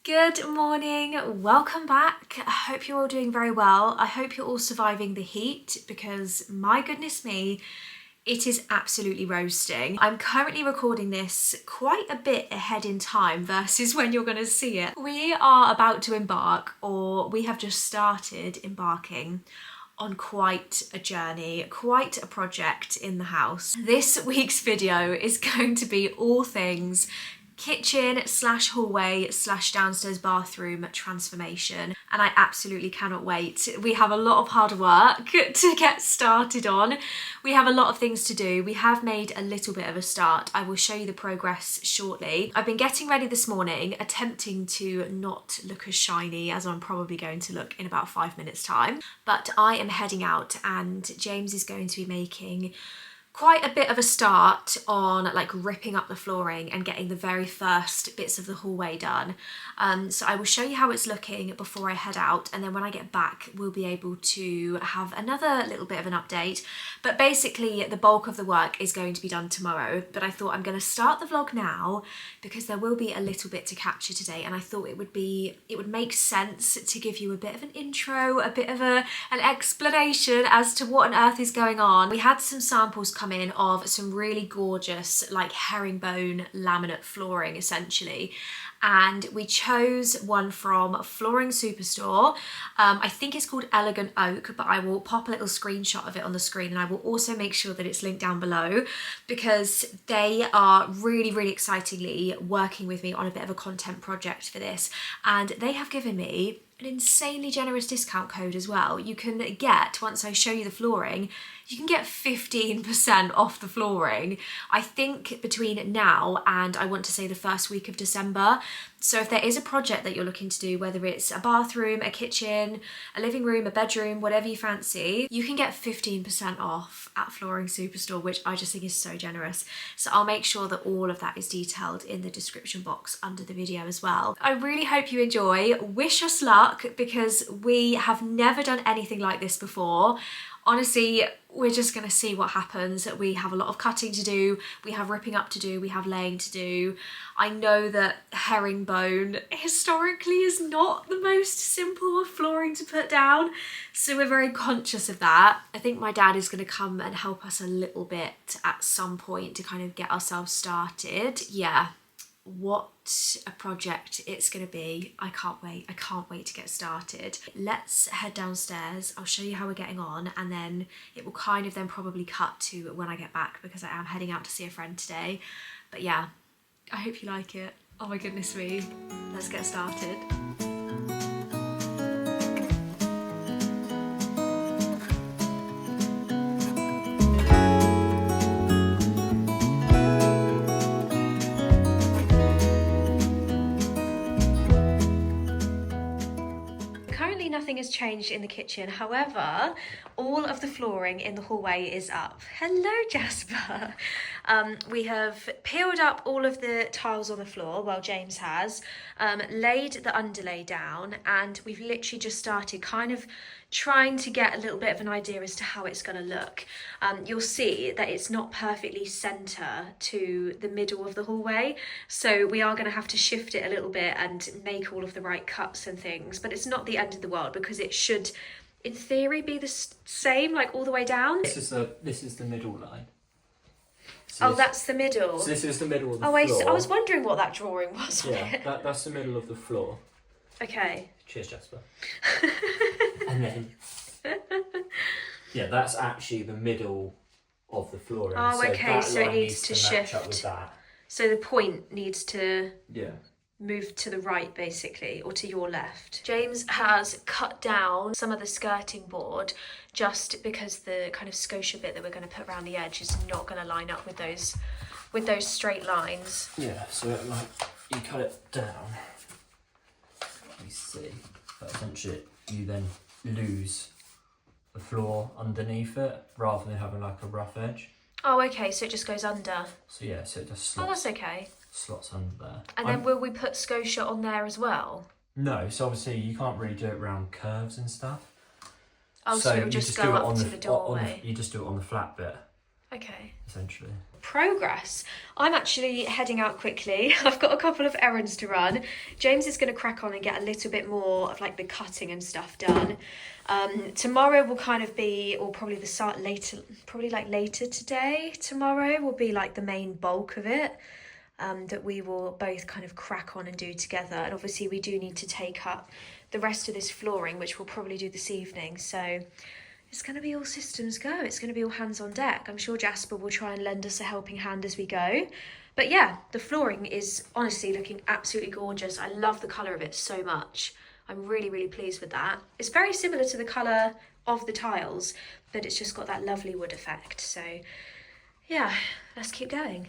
Good morning, welcome back. I hope you're all doing very well. I hope you're all surviving the heat because my goodness me, it is absolutely roasting. I'm currently recording this quite a bit ahead in time versus when you're going to see it. We are about to embark, or we have just started embarking on quite a journey, quite a project in the house. This week's video is going to be all things kitchen slash hallway slash downstairs bathroom transformation, and I absolutely cannot wait. We have a lot of hard work to get started on. We have a lot of things to do. We have made a little bit of a start. I will show you the progress shortly. I've been getting ready this morning, attempting to not look as shiny as I'm probably going to look in about 5 minutes time, but I am heading out and James is going to be making quite a bit of a start on like ripping up the flooring and getting the very first bits of the hallway done. So I will show you how it's looking before I head out, and then when I get back we'll be able to have another little bit of an update. But basically the bulk of the work is going to be done tomorrow, but I thought I'm going to start the vlog now because there will be a little bit to capture today, and I thought it would make sense to give you a bit of an intro, a bit of an explanation as to what on earth is going on. We had some samples come in of some really gorgeous like herringbone laminate flooring essentially, and we chose one from Flooring Superstore. I think it's called Elegant Oak, but I will pop a little screenshot of it on the screen, and I will also make sure that it's linked down below because they are really excitingly working with me on a bit of a content project for this, and they have given me an insanely generous discount code as well. You can get, once I show you the flooring, you can get 15% off the flooring, I think between now and I want to say the first week of December. So if there is a project that you're looking to do, whether it's a bathroom, a kitchen, a living room, a bedroom, whatever you fancy, you can get 15% off at Flooring Superstore, which I just think is so generous. So I'll make sure that all of that is detailed in the description box under the video as well. I really hope you enjoy. Wish us luck because we have never done anything like this before. Honestly, we're just going to see what happens. We have a lot of cutting to do, we have ripping up to do, we have laying to do. I know that herringbone historically is not the most simple of flooring to put down, so we're very conscious of that. I think my dad is going to come and help us a little bit at some point to kind of get ourselves started. Yeah, what a project it's going to be. I can't wait to get started. Let's head downstairs. I'll show you how we're getting on, and then it will kind of then probably cut to when I get back because I am heading out to see a friend today. But yeah, I hope you like it. Oh my goodness me, let's get started. Nothing has changed in the kitchen. However, all of the flooring in the hallway is up. Hello, Jasper. We have peeled up all of the tiles on the floor, well, James has, laid the underlay down, and we've literally just started kind of trying to get a little bit of an idea as to how it's going to look. You'll see that it's not perfectly centre to the middle of the hallway, so we are going to have to shift it a little bit and make all of the right cuts and things, but it's not the end of the world because it should, in theory, be the same like all the way down. This is the middle line. So that's the middle. So this is the middle of the floor. I was wondering what that drawing was. Yeah, that's the middle of the floor. Okay. Cheers, Jasper. And then, yeah, that's actually the middle of the flooring. Oh, okay, so it needs to shift. Up with that. So the point needs to move to the right, basically, or to your left. James has cut down some of the skirting board just because the kind of scotia bit that we're going to put around the edge is not going to line up with those straight lines. Yeah, so like you cut it down. You see, but essentially you then lose the floor underneath it rather than having like a rough edge. Oh, okay, so it just goes under. So yeah, so it just slots. Oh, that's okay. Slots under there. And then will we put scotia on there as well? No, so obviously you can't really do it around curves and stuff. Oh, so it'll just go up to the doorway. You just do it on the flat bit. Okay. Essentially. Progress. I'm actually heading out quickly. I've got a couple of errands to run. James is going to crack on and get a little bit more of like the cutting and stuff done. Tomorrow will kind of be, or probably the start later, probably like later today. Tomorrow will be like the main bulk of it. That we will both kind of crack on and do together. And obviously we do need to take up the rest of this flooring, which we'll probably do this evening. So it's going to be all systems go. It's going to be all hands on deck. I'm sure Jasper will try and lend us a helping hand as we go. But yeah, the flooring is honestly looking absolutely gorgeous. I love the colour of it so much. I'm really, really pleased with that. It's very similar to the colour of the tiles, but it's just got that lovely wood effect. So yeah, let's keep going.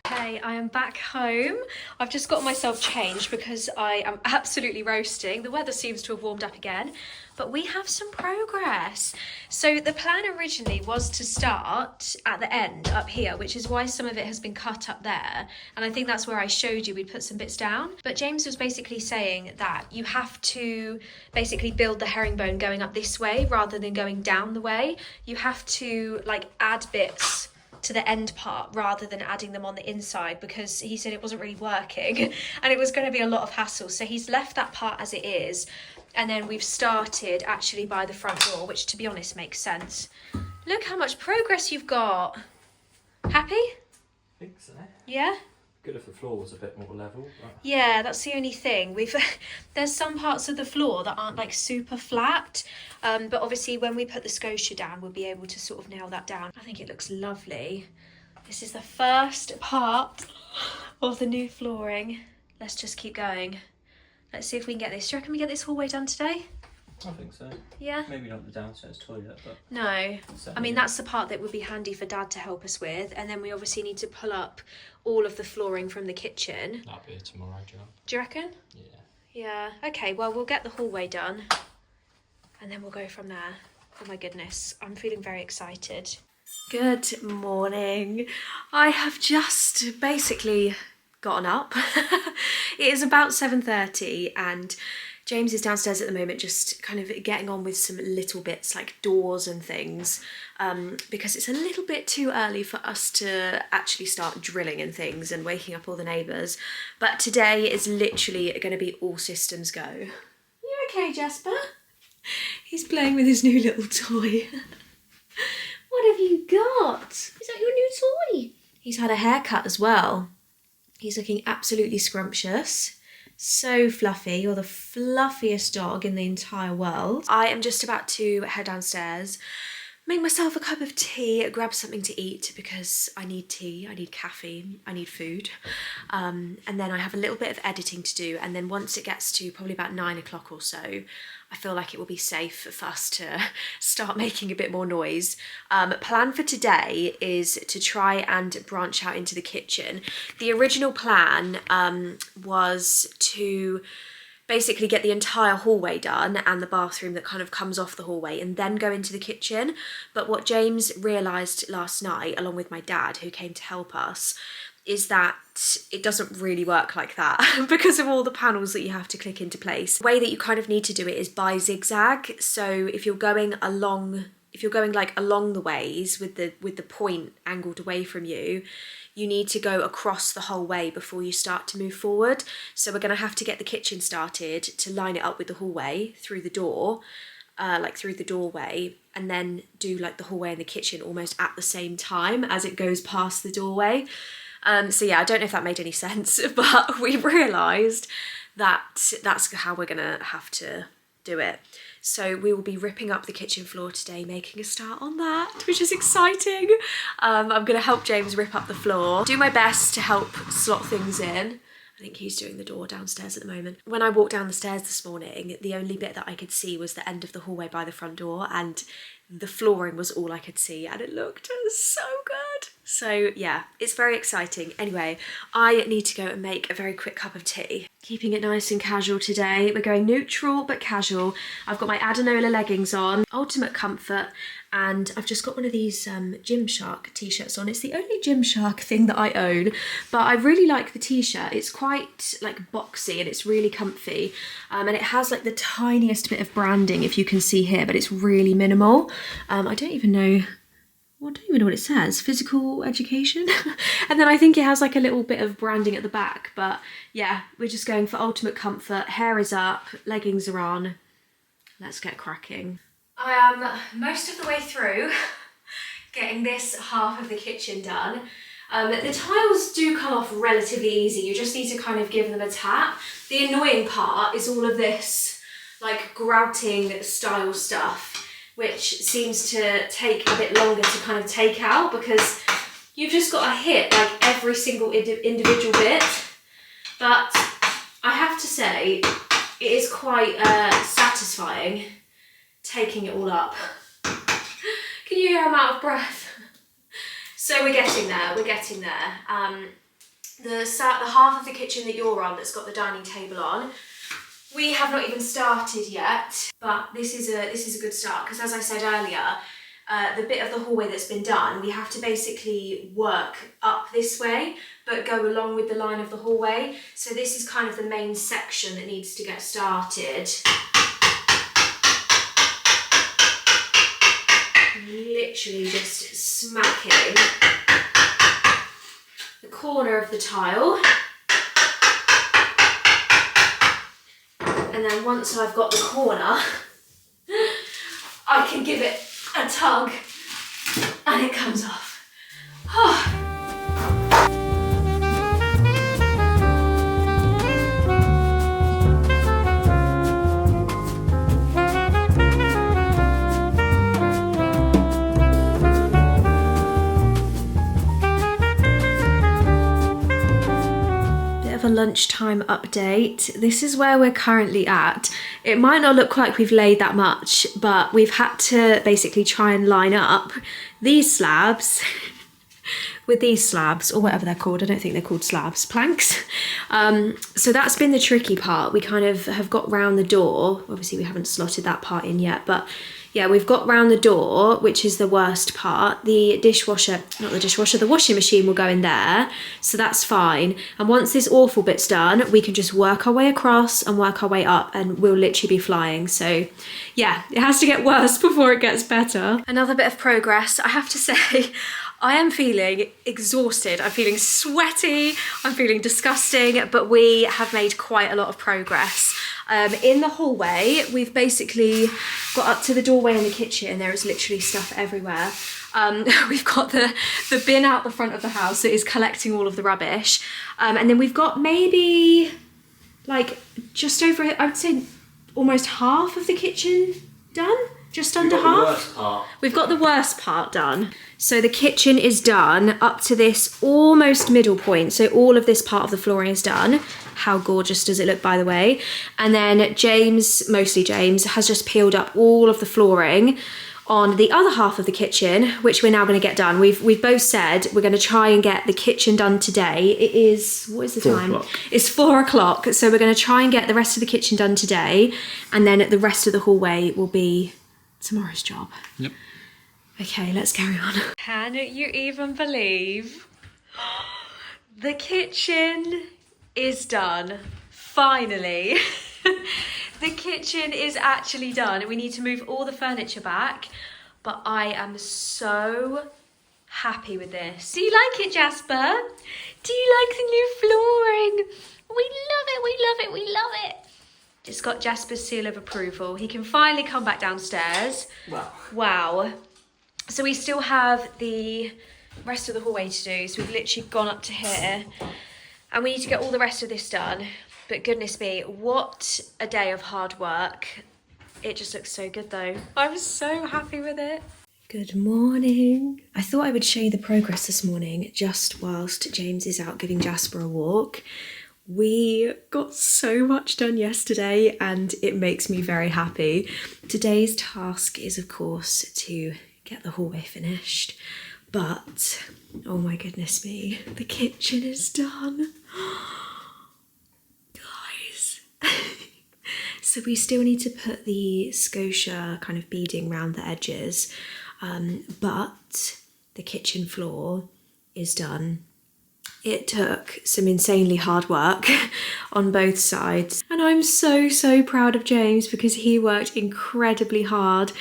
Okay, I am back home. I've just got myself changed because I am absolutely roasting. The weather seems to have warmed up again, but we have some progress. So the plan originally was to start at the end up here, which is why some of it has been cut up there. And I think that's where I showed you we'd put some bits down. But James was basically saying that you have to basically build the herringbone going up this way rather than going down the way. You have to like add bits to the end part rather than adding them on the inside, because he said it wasn't really working and it was going to be a lot of hassle. So he's left that part as it is, and then we've started actually by the front door, which to be honest makes sense. Look how much progress you've got. Happy? I think so. Yeah? Good if the floor was a bit more level. But... yeah, that's the only thing. There's some parts of the floor that aren't like super flat, but obviously when we put the scotia down, we'll be able to sort of nail that down. I think it looks lovely. This is the first part of the new flooring. Let's just keep going. Let's see if we can get this. Do you reckon we get this hallway done today? I think so. Yeah? Maybe not the downstairs toilet, but... no. I mean, that's the part that would be handy for Dad to help us with. And then we obviously need to pull up all of the flooring from the kitchen. That'll be tomorrow, Joe. Do you reckon? Yeah. Yeah. Okay, well, we'll get the hallway done. And then we'll go from there. Oh my goodness, I'm feeling very excited. Good morning. I have just basically gotten up. It is about 7:30 and James is downstairs at the moment just kind of getting on with some little bits like doors and things, because it's a little bit too early for us to actually start drilling and things and waking up all the neighbours. But today is literally going to be all systems go. You okay, Jasper? He's playing with his new little toy. What have you got? Is that your new toy? He's had a haircut as well. He's looking absolutely scrumptious. So fluffy. You're the fluffiest dog in the entire world. I am just about to head downstairs, make myself a cup of tea, grab something to eat because I need tea, I need caffeine, I need food. And then I have a little bit of editing to do, and then once it gets to probably about 9 o'clock or so, I feel like it will be safe for us to start making a bit more noise. Plan for today is to try and branch out into the kitchen. The original plan was to basically get the entire hallway done and the bathroom that kind of comes off the hallway and then go into the kitchen. But what James realised last night, along with my dad who came to help us, is that it doesn't really work like that because of all the panels that you have to click into place. The way that you kind of need to do it is by zigzag. So if you're going like along the ways with the point angled away from you, you need to go across the whole way before you start to move forward. So we're going to have to get the kitchen started to line it up with the hallway through the door, like through the doorway, and then do like the hallway and the kitchen almost at the same time as it goes past the doorway. So yeah, I don't know if that made any sense, but we realised that that's how we're gonna have to do it. So we will be ripping up the kitchen floor today, making a start on that, which is exciting. I'm gonna help James rip up the floor, do my best to help slot things in. I think he's doing the door downstairs at the moment. When I walked down the stairs this morning, the only bit that I could see was the end of the hallway by the front door, and the flooring was all I could see, and it looked so good. So yeah, it's very exciting. Anyway, I need to go and make a very quick cup of tea. Keeping it nice and casual today. We're going neutral but casual. I've got my Adenola leggings on, ultimate comfort, and I've just got one of these Gymshark t-shirts on. It's the only Gymshark thing that I own, but I really like the t-shirt. It's quite like boxy and it's really comfy, and it has like the tiniest bit of branding, if you can see here, but it's really minimal. I don't even know well, I don't even know what it says, physical education. And then I think it has like a little bit of branding at the back, but yeah, we're just going for ultimate comfort. Hair is up, leggings are on. Let's get cracking. I am most of the way through getting this half of the kitchen done. The tiles do come off relatively easy. You just need to kind of give them a tap. The annoying part is all of this like grouting style stuff, which seems to take a bit longer to kind of take out because you've just got to hit like every single individual bit. But I have to say, it is quite satisfying taking it all up. Can you hear I'm out of breath? So we're getting there, we're getting there. The half of the kitchen that you're on that's got the dining table on, we have not even started yet, but this is a good start because, as I said earlier, the bit of the hallway that's been done, we have to basically work up this way but go along with the line of the hallway. So this is kind of the main section that needs to get started. Literally just smacking the corner of the tile. And then once I've got the corner, I can give it a tug and it comes off. A lunchtime update. This is where we're currently at. It might not look like we've laid that much, but we've had to basically try and line up these slabs with these slabs, or whatever they're called. I don't think they're called slabs, planks. So that's been the tricky part. We kind of have got round the door. Obviously we haven't slotted that part in yet, but yeah, we've got round the door, which is the worst part. The washing machine will go in there, so that's fine. And once this awful bit's done, we can just work our way across and work our way up and we'll literally be flying. So yeah, it has to get worse before it gets better. Another bit of progress, I have to say, I am feeling exhausted, I'm feeling sweaty, I'm feeling disgusting, but we have made quite a lot of progress. In the hallway, we've basically got up to the doorway in the kitchen. There is literally stuff everywhere. We've got the bin out the front of the house that is collecting all of the rubbish. And then we've got maybe like just over, I would say almost half of the kitchen done. Just under half. We've got the worst part done. So the kitchen is done up to this almost middle point. So all of this part of the flooring is done. How gorgeous does it look, by the way? And then James, mostly James, has just peeled up all of the flooring on the other half of the kitchen, which we're now going to get done. We've both said we're going to try and get the kitchen done today. It is, what is the time? 4 o'clock. It's 4 o'clock. So we're going to try and get the rest of the kitchen done today. And then the rest of the hallway will be tomorrow's job. Yep. Okay, let's carry on. Can you even believe the kitchen is done? Finally. The kitchen is actually done. We need to move all the furniture back, but I am so happy with this. Do you like it, Jasper? Do you like the new flooring? We love it, we love it, we love it. It's got Jasper's seal of approval. He can finally come back downstairs. Wow. Wow. So we still have the rest of the hallway to do. So we've literally gone up to here and we need to get all the rest of this done. But goodness me, what a day of hard work. It just looks so good though. I'm so happy with it. Good morning. I thought I would show you the progress this morning just whilst James is out giving Jasper a walk. We got so much done yesterday and it makes me very happy. Today's task is, of course, to get the hallway finished. But, oh my goodness me, the kitchen is done. Guys. So we still need to put the scotia kind of beading around the edges, but the kitchen floor is done. It took some insanely hard work on both sides. And I'm so, so proud of James because he worked incredibly hard.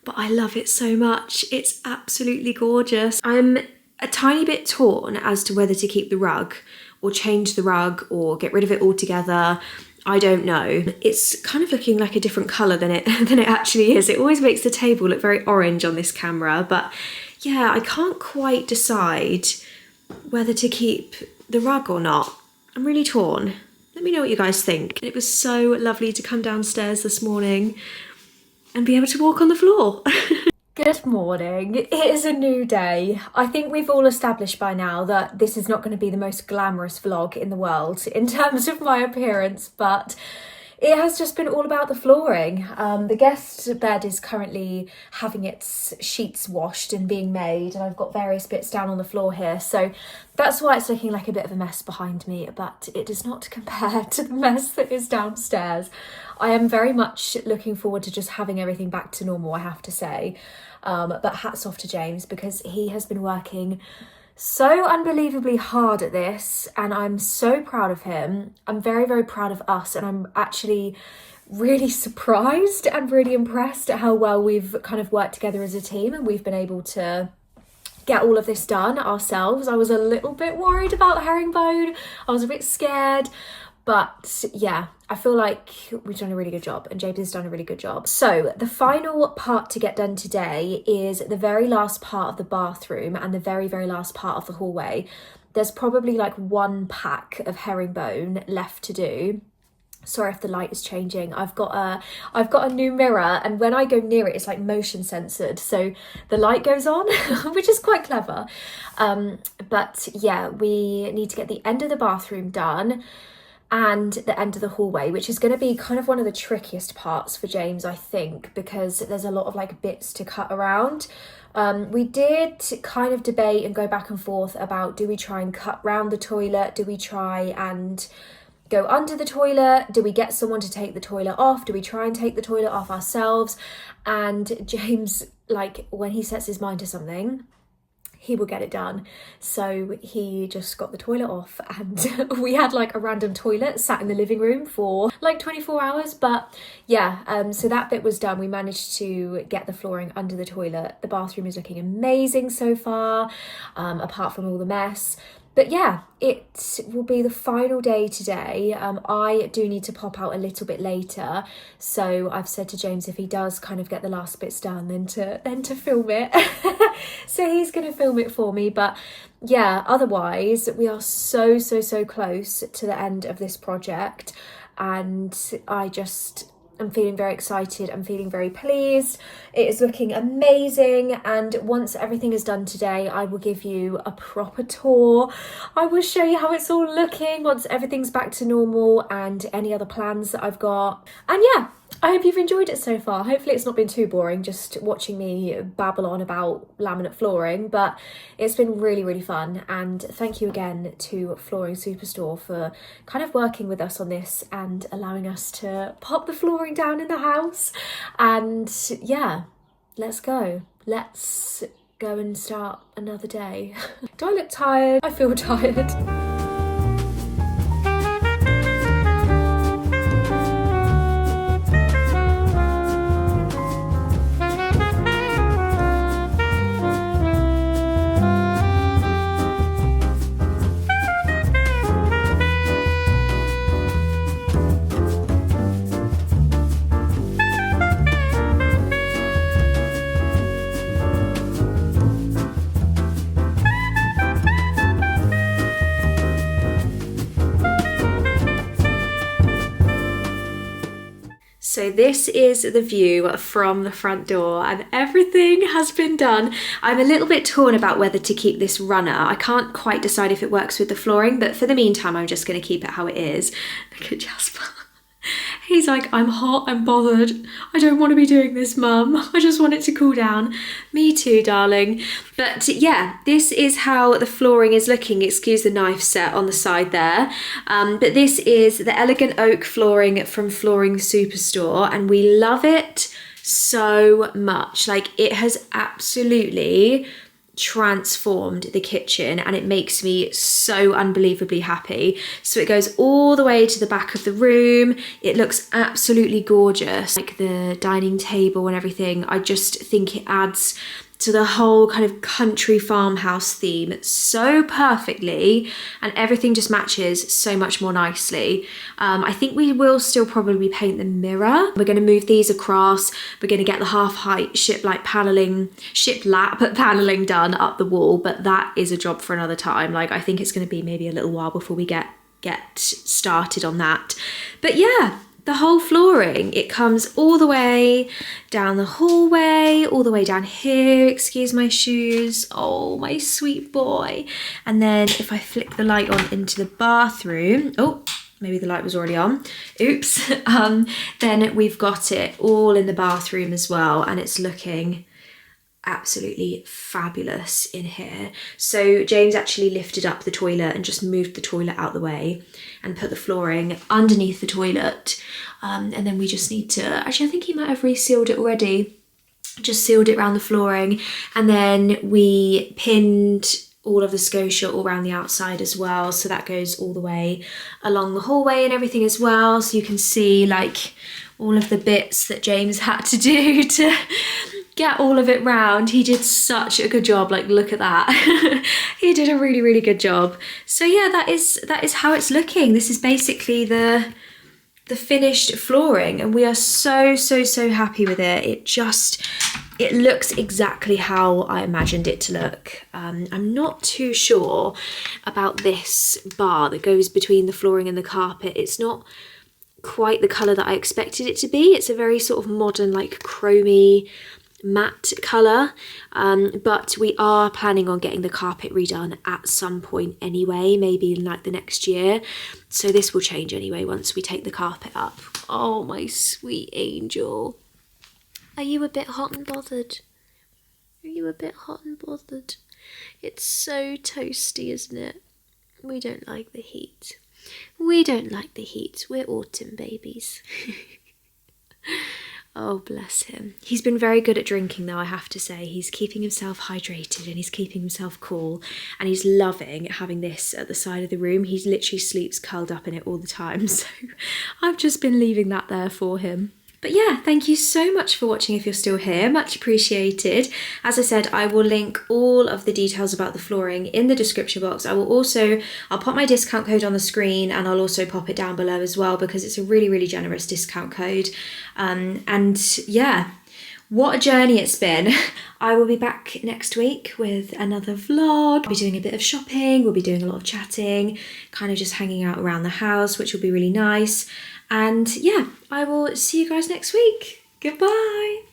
but I love it so much. It's absolutely gorgeous. I'm a tiny bit torn as to whether to keep the rug or change the rug or get rid of it altogether. I don't know. It's kind of looking like a different colour than it actually is. It always makes the table look very orange on this camera, but yeah, I can't quite decide whether to keep the rug or not. I'm really torn. Let me know what you guys think. It was so lovely to come downstairs this morning and be able to walk on the floor. Good morning. It is a new day. I think we've all established by now that this is not going to be the most glamorous vlog in the world in terms of my appearance, but it has just been all about the flooring. The guest bed is currently having its sheets washed and being made, and I've got various bits down on the floor here, so that's why it's looking like a bit of a mess behind me, but it does not compare to the mess that is downstairs. I am very much looking forward to just having everything back to normal, I have to say. But hats off to James, because he has been working so unbelievably hard at this, and I'm so proud of him. I'm very, very proud of us, and I'm actually really surprised and really impressed at how well we've kind of worked together as a team, and we've been able to get all of this done ourselves. I was a little bit worried about herringbone. I was a bit scared. But yeah, I feel like we've done a really good job, and James has done a really good job. So the final part to get done today is the very last part of the bathroom and the very, very last part of the hallway. There's probably like one pack of herringbone left to do. Sorry if the light is changing. I've got a new mirror, and when I go near it, it's like motion censored, so the light goes on, which is quite clever. But yeah, we need to get the end of the bathroom done and the end of the hallway, which is going to be kind of one of the trickiest parts for James, I think, because there's a lot of like bits to cut around. We did kind of debate and go back and forth about, do we try and cut round the toilet? Do we try and go under the toilet? Do we get someone to take the toilet off? Do we try and take the toilet off ourselves? And James, like, when he sets his mind to something, he will get it done. So he just got the toilet off, and we had like a random toilet sat in the living room for like 24 hours. But yeah, so that bit was done. We managed to get the flooring under the toilet. The bathroom is looking amazing so far, apart from all the mess. But yeah, it will be the final day today. I do need to pop out a little bit later, so I've said to James, if he does kind of get the last bits done, then to film it. So he's going to film it for me. But yeah, otherwise we are so close to the end of this project, and I'm feeling very excited. I'm feeling very pleased. It is looking amazing. And once everything is done today, I will give you a proper tour. I will show you how it's all looking once everything's back to normal, and any other plans that I've got. And yeah, I hope you've enjoyed it so far. Hopefully it's not been too boring just watching me babble on about laminate flooring, but it's been really, really fun. And thank you again to Flooring Superstore for kind of working with us on this and allowing us to pop the flooring down in the house. And yeah, let's go. Let's go and start another day. Do I look tired? I feel tired. So this is the view from the front door, and everything has been done. I'm a little bit torn about whether to keep this runner. I can't quite decide if it works with the flooring, but for the meantime, I'm just going to keep it how it is. Look at Jasper. He's like, I'm hot, I'm bothered. I don't want to be doing this, Mum. I just want it to cool down. Me too, darling. But yeah, this is how the flooring is looking. Excuse the knife set on the side there. But this is the elegant oak flooring from Flooring Superstore, and we love it so much. Like, it has absolutely transformed the kitchen, and it makes me so unbelievably happy. So it goes all the way to the back of the room. It looks absolutely gorgeous, like the dining table and everything. I just think it adds to the whole kind of country farmhouse theme so perfectly, and everything just matches so much more nicely. I think we will still probably paint the mirror. We're going to move these across. We're going to get the half height shiplap paneling done up the wall, but that is a job for another time. Like, I think it's going to be maybe a little while before we get started on that. But yeah, the whole flooring, it comes all the way down the hallway, all the way down here, excuse my shoes, oh my sweet boy. And then if I flick the light on into the bathroom, oh, maybe the light was already on, oops, then we've got it all in the bathroom as well, and it's looking absolutely fabulous in here. So James actually lifted up the toilet and just moved the toilet out the way and put the flooring underneath the toilet, and then we just need to, actually I think he might have resealed it already, just sealed it around the flooring, and then we pinned all of the scotia all around the outside as well, so that goes all the way along the hallway and everything as well, so you can see like all of the bits that James had to do to get all of it round. He did such a good job, like look at that. He did a really, really good job. So yeah, that is how it's looking. This is basically the finished flooring, and we are so happy with it. It looks exactly how I imagined it to look. I'm not too sure about this bar that goes between the flooring and the carpet. It's not quite the colour that I expected it to be. It's a very sort of modern, like chromy matte colour, but we are planning on getting the carpet redone at some point anyway, maybe in like the next year, so this will change anyway once we take the carpet up. Oh my sweet angel, are you a bit hot and bothered? Are you a bit hot and bothered? It's so toasty, isn't it? We don't like the heat. We don't like the heat. We're autumn babies. Oh, bless him. He's been very good at drinking though, I have to say. He's keeping himself hydrated and he's keeping himself cool, and he's loving having this at the side of the room. He literally sleeps curled up in it all the time, so I've just been leaving that there for him. But yeah, thank you so much for watching if you're still here, much appreciated. As I said, I will link all of the details about the flooring in the description box. I'll pop my discount code on the screen, and I'll also pop it down below as well, because it's a really, really generous discount code. And yeah, what a journey it's been. I will be back next week with another vlog. I'll be doing a bit of shopping, we'll be doing a lot of chatting, kind of just hanging out around the house, which will be really nice. And yeah, I will see you guys next week. Goodbye.